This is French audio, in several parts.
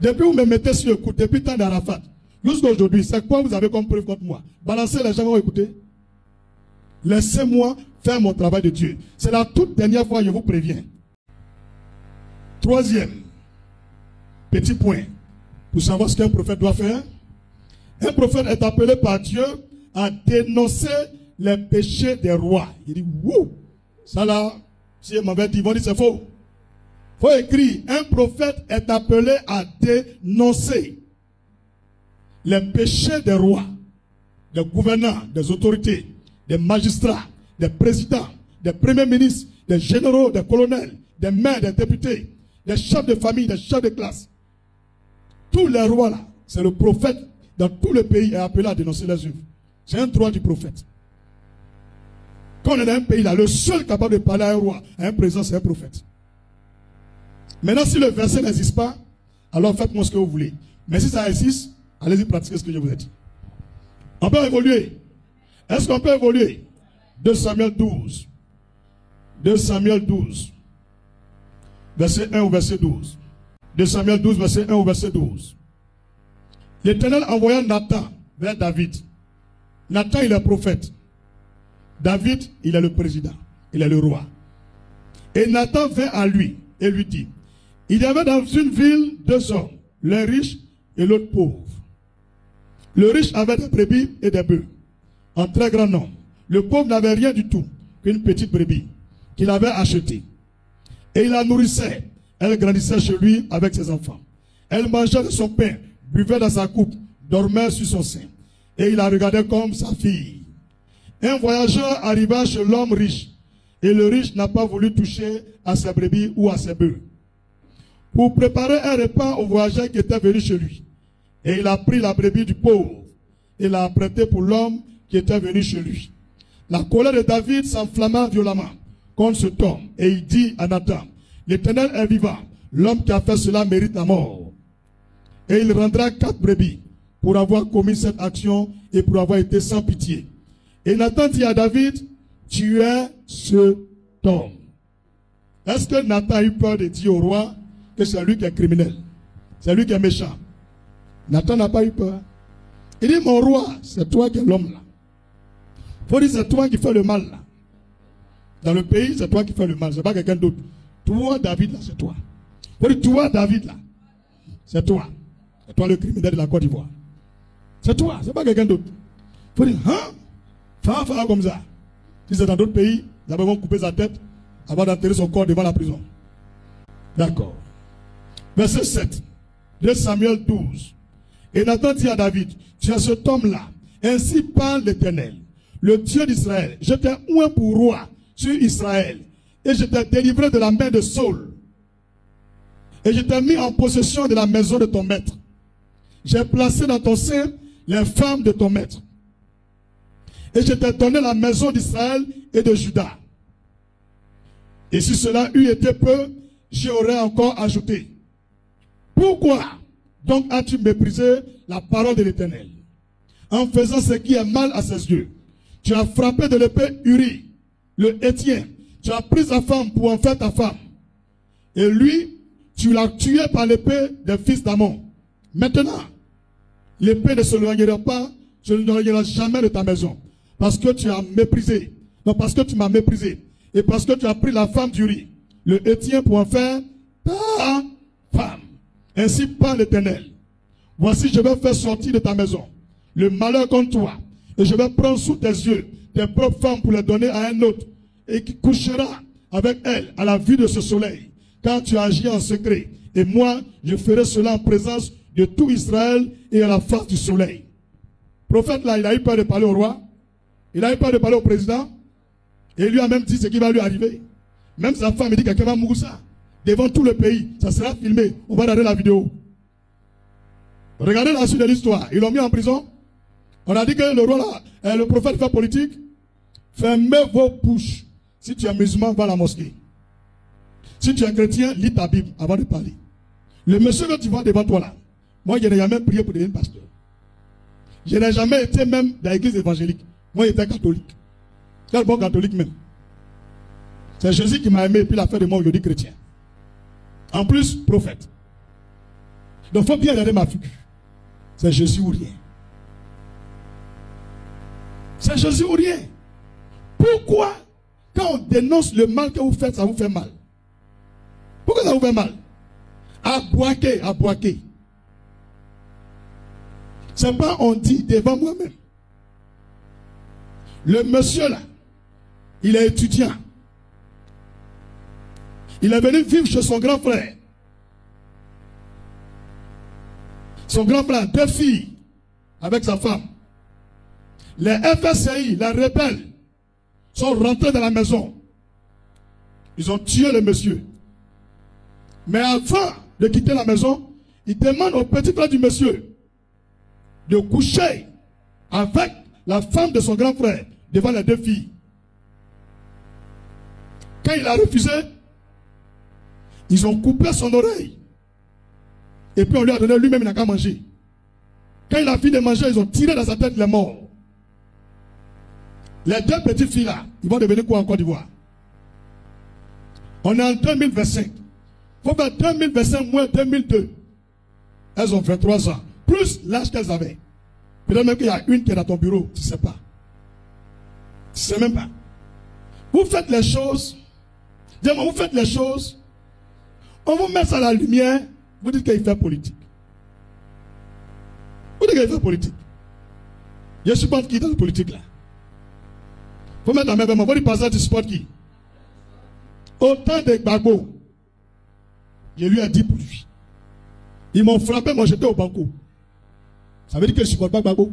Depuis vous me mettez sur le coup, depuis le temps d'Arafat, jusqu'à aujourd'hui, c'est quoi vous avez comme preuve contre moi? Balancez les gens, vont écouter. Laissez-moi faire mon travail de Dieu. C'est la toute dernière fois, je vous préviens. Troisième, petit point, pour savoir ce qu'un prophète doit faire. Un prophète est appelé par Dieu à dénoncer les péchés des rois. Il dit, wouh, ça là, si je m'avais dit, ils vont dire c'est faux. Il faut écrire, un prophète est appelé à dénoncer les péchés des rois, des gouvernants, des autorités, des magistrats, des présidents, des premiers ministres, des généraux, des colonels, des maires, des députés, des chefs de famille, des chefs de classe. Tous les rois là, c'est le prophète dans tout le pays est appelé à dénoncer les œuvres. C'est un droit du prophète. Quand on est dans un pays là, le seul capable de parler à un roi, à un président, c'est un prophète. Maintenant, si le verset n'existe pas, alors faites-moi ce que vous voulez. Mais si ça existe, allez-y pratiquer ce que je vous ai dit. On peut évoluer. Est-ce qu'on peut évoluer? 2 Samuel 12. 2 Samuel 12. Verset 1 au verset 12. 2 Samuel 12, verset 1 au verset 12. L'Éternel envoya Nathan vers David. Nathan, il est prophète. David, il est le président. Il est le roi. Et Nathan vint à lui et lui dit, il y avait dans une ville 2 hommes, l'un riche et l'autre pauvre. Le riche avait des brebis et des bœufs, en très grand nombre. Le pauvre n'avait rien du tout qu'une petite brebis qu'il avait achetée. Et il la nourrissait. Elle grandissait chez lui avec ses enfants. Elle mangeait de son pain, buvait dans sa coupe, dormait sur son sein. Et il la regardait comme sa fille. Un voyageur arriva chez l'homme riche. Et le riche n'a pas voulu toucher à ses brebis ou à ses bœufs. Pour préparer un repas au voyageur qui était venu chez lui. Et il a pris la brebis du pauvre et l'a apprêtée pour l'homme qui était venu chez lui. La colère de David s'enflamma violemment contre cet homme. Et il dit à Nathan, l'Éternel est vivant. L'homme qui a fait cela mérite la mort. Et il rendra 4 brebis pour avoir commis cette action et pour avoir été sans pitié. Et Nathan dit à David, tu es ce homme. Est-ce que Nathan a eu peur de dire au roi que c'est lui qui est criminel? C'est lui qui est méchant. Nathan n'a pas eu peur. Il dit, mon roi, c'est toi qui es l'homme là. Il faut dire, c'est toi qui fais le mal là. Dans le pays, c'est toi qui fais le mal, c'est pas quelqu'un d'autre. Toi, David, là, c'est toi. Il faut dire, toi, David, là, c'est toi. C'est toi le criminel de la Côte d'Ivoire. C'est toi, c'est pas quelqu'un d'autre. Il faut dire, hein? Faire comme ça. Si c'est dans d'autres pays, ils vont couper sa tête avant d'enterrer son corps devant la prison. D'accord. Verset 7. 2 Samuel 12. Et Nathan dit à David, tu es cet homme-là. Ainsi parle l'Éternel, le Dieu d'Israël. Je t'ai oint pour roi sur Israël. Et je t'ai délivré de la main de Saul. Et je t'ai mis en possession de la maison de ton maître. J'ai placé dans ton sein les femmes de ton maître. Et je t'ai donné la maison d'Israël et de Juda. Et si cela eût été peu, j'y aurais encore ajouté. Pourquoi donc as-tu méprisé la parole de l'Éternel, en faisant ce qui est mal à ses yeux? Tu as frappé de l'épée Uri, le Héthien. Tu as pris sa femme pour en faire ta femme. Et lui, tu l'as tué par l'épée des fils d'Amon. Maintenant, l'épée ne se éloignera pas, je ne l'éloignerai jamais de ta maison. Parce que tu as méprisé. Non, parce que tu m'as méprisé. Et parce que tu as pris la femme d'Uri, le Héthien, pour en faire ta femme. Ainsi parle l'Éternel. Voici, je vais faire sortir de ta maison le malheur contre toi. Et je vais prendre sous tes yeux tes propres femmes pour les donner à un autre. Et qui couchera avec elle à la vue de ce soleil. Quand tu agis en secret. Et moi, je ferai cela en présence de tout Israël et à la face du soleil. Le prophète là, il a eu peur de parler au roi. Il a eu peur de parler au président. Et il lui a même dit ce qui va lui arriver. Même sa femme, il dit quelqu'un va mourir ça. Devant tout le pays, ça sera filmé. On va regarder la vidéo. Regardez la suite de l'histoire. Ils l'ont mis en prison. On a dit que le roi là, le prophète fait politique. Fermez vos bouches. Si tu es musulman, va à la mosquée. Si tu es chrétien, lis ta Bible avant de parler. Le monsieur que tu vois devant toi là, moi je n'ai jamais prié pour devenir pasteur. Je n'ai jamais été même dans l'église évangélique. Moi j'étais catholique. Quel bon catholique même. C'est Jésus qui m'a aimé et puis il a fait de moi aujourd'hui chrétien. En plus, prophète. Donc il faut bien regarder ma figure. C'est Jésus ou rien. C'est Jésus ou rien. Pourquoi, quand on dénonce le mal que vous faites, ça vous fait mal? Pourquoi ça vous fait mal? À boaquer. C'est pas on dit devant moi-même. Le monsieur là, il est étudiant. Il est venu vivre chez son grand frère. Son grand frère a 2 filles avec sa femme. Les FSI, les rebelles, sont rentrés dans la maison. Ils ont tué le monsieur. Mais avant de quitter la maison, ils demandent au petit frère du monsieur de coucher avec la femme de son grand frère devant les 2 filles. Quand il a refusé, ils ont coupé son oreille. Et puis on lui a donné, lui-même il n'a qu'à manger. Quand il a fini de manger, ils ont tiré dans sa tête les morts. Les 2 petites filles là, ils vont devenir quoi en Côte d'Ivoire? On est en 2025. Il faut faire 2025 moins 2002. Elles ont 23 ans. Plus l'âge qu'elles avaient. Peut-être même qu'il y a une qui est dans ton bureau. Tu ne sais pas. Tu ne sais même pas. Vous faites les choses. Dis-moi, vous faites les choses. On vous met ça à la lumière. Vous dites qu'il fait politique. Vous dites qu'il fait politique. Je supporte qui dans la politique là? Vous mettre la main vers moi. Vous dites par ça, tu supportes qui? Autant de Gbagbo. Je lui ai dit pour lui. Ils m'ont frappé, moi j'étais au banco. Ça veut dire que je ne supporte pas Gbagbo.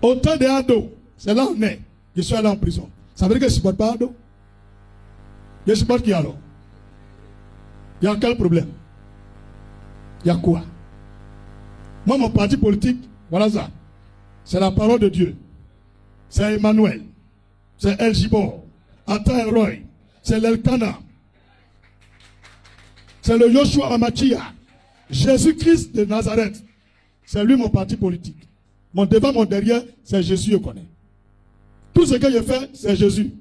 Autant de Ado. C'est là où on est. Je suis allé en prison. Ça veut dire que je ne supporte pas Ado. Je supporte qui alors? Il y a quel problème? Il y a quoi? Moi, mon parti politique, voilà ça. C'est la parole de Dieu. C'est Emmanuel. C'est El Gibor. Ata Roy. C'est l'Elkana. C'est le Yoshua Amachia. Jésus-Christ de Nazareth. C'est lui mon parti politique. Mon devant, mon derrière, c'est Jésus, je connais. Tout ce que je fais, c'est Jésus.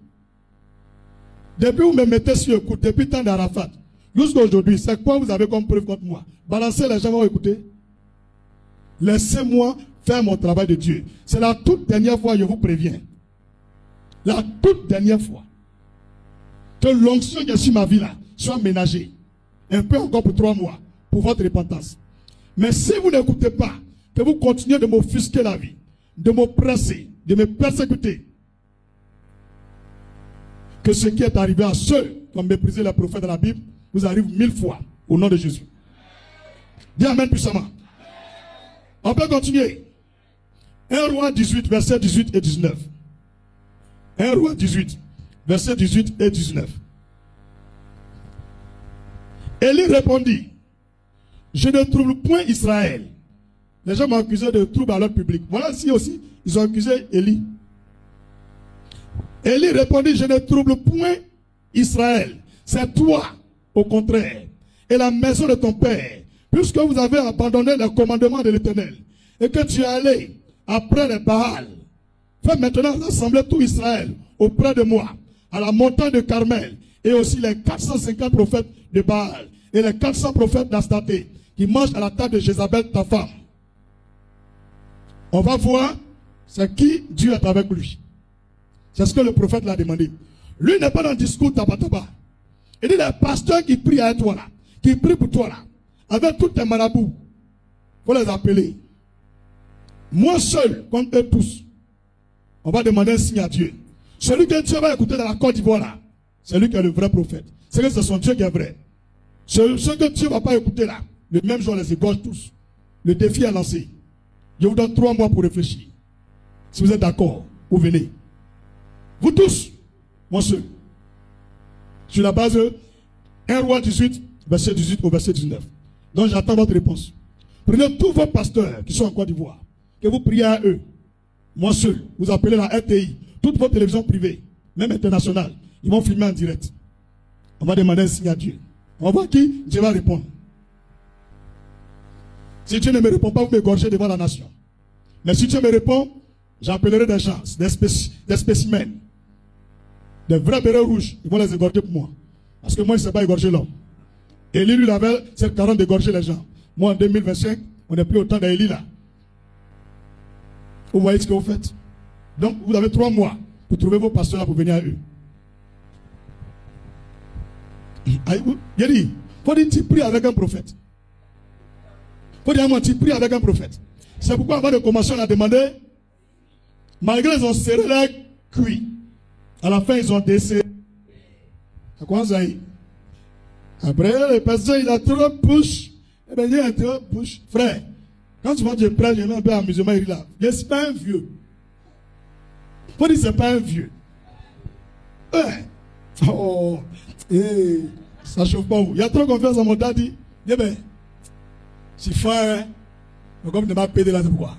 Depuis vous me mettez sur le coup, depuis le temps d'Arafat, jusqu'à aujourd'hui, c'est quoi vous avez comme preuve contre moi? Balancez les gens, vont écouter. Laissez-moi faire mon travail de Dieu. C'est la toute dernière fois, je vous préviens. La toute dernière fois. Que l'onction qui est sur ma vie là soit ménagée. Un peu encore pour 3 mois. Pour votre repentance. Mais si vous n'écoutez pas, que vous continuez de m'offusquer la vie, de m'oppresser, de me persécuter, que ce qui est arrivé à ceux qui ont méprisé les prophètes de la Bible vous arrive 1000 fois au nom de Jésus. Dis amen puissamment. On peut continuer. 1 Roi 18, versets 18 et 19. 1 Roi 18, versets 18 et 19. Élie répondit, je ne trouble point Israël. Les gens m'ont accusé de trouble à l'ordre public. Voilà ici aussi, ils ont accusé Élie. Élie répondit, je ne trouble point Israël. C'est toi, au contraire, et la maison de ton père, puisque vous avez abandonné le commandement de l'Éternel, et que tu es allé après les Baal. Fais maintenant rassembler tout Israël auprès de moi, à la montagne de Carmel, et aussi les 450 prophètes de Baal, et les 400 prophètes d'Astaté, qui mangent à la table de Jézabel, ta femme. On va voir, c'est qui Dieu est avec lui. C'est ce que le prophète l'a demandé. Lui n'est pas dans le discours tabataba. Il dit les pasteurs qui prient à toi là, qui prient pour toi là, avec tous tes marabouts, il faut les appeler. Moi seul, contre eux tous, on va demander un signe à Dieu. Celui que Dieu va écouter dans la Côte d'Ivoire là, c'est lui qui est le vrai prophète. C'est que c'est son Dieu qui est vrai. Ceux que Dieu ne va pas écouter là, le même jour, on les égorge tous. Le défi est lancé. Je vous donne 3 mois pour réfléchir. Si vous êtes d'accord, vous venez. Vous tous, moi seul. Sur la base de 1 Roi 18, verset 18 au verset 19. Donc j'attends votre réponse. Prenez tous vos pasteurs qui sont en Côte d'Ivoire, que vous priez à eux. Moi seul, vous appelez la RTI, toutes vos télévisions privées, même internationales, ils vont filmer en direct. On va demander un signe à Dieu. On va voir qui Dieu va répondre. Si Dieu ne me répond pas, vous m'égorgez devant la nation. Mais si Dieu me répond, j'appellerai des gens, des spécimens. Des vrais bérets rouges, ils vont les égorger pour moi. Parce que moi, je ne sais pas égorger l'homme. Élie, lui, il avait cette carence d'égorger les gens. Moi, en 2025, on n'est plus au temps d'Élie là. Vous voyez ce que vous faites? Donc, vous avez 3 mois pour trouver vos pasteurs là pour venir à eux. Il dit, faut dire, tu pries avec un prophète. Faut dire, moi, tu pries avec un prophète. C'est pourquoi avant de commencer, on a demandé, malgré ils ont serré leur cuit, à la fin, ils ont décédé. À quoi ça y est? Après, le pasteur, il a trop bouche. Eh bien, il a trop bouche. Frère, quand tu vois que je prêche, je mets un peu amusement, il est là. C'est pas un vieux. Faut dire, c'est pas un vieux. Oh, ça chauffe pas vous. Il y a trop confiance en mon daddy. Eh bien, si fort, hein, comme de ma pédé là, c'est pourquoi.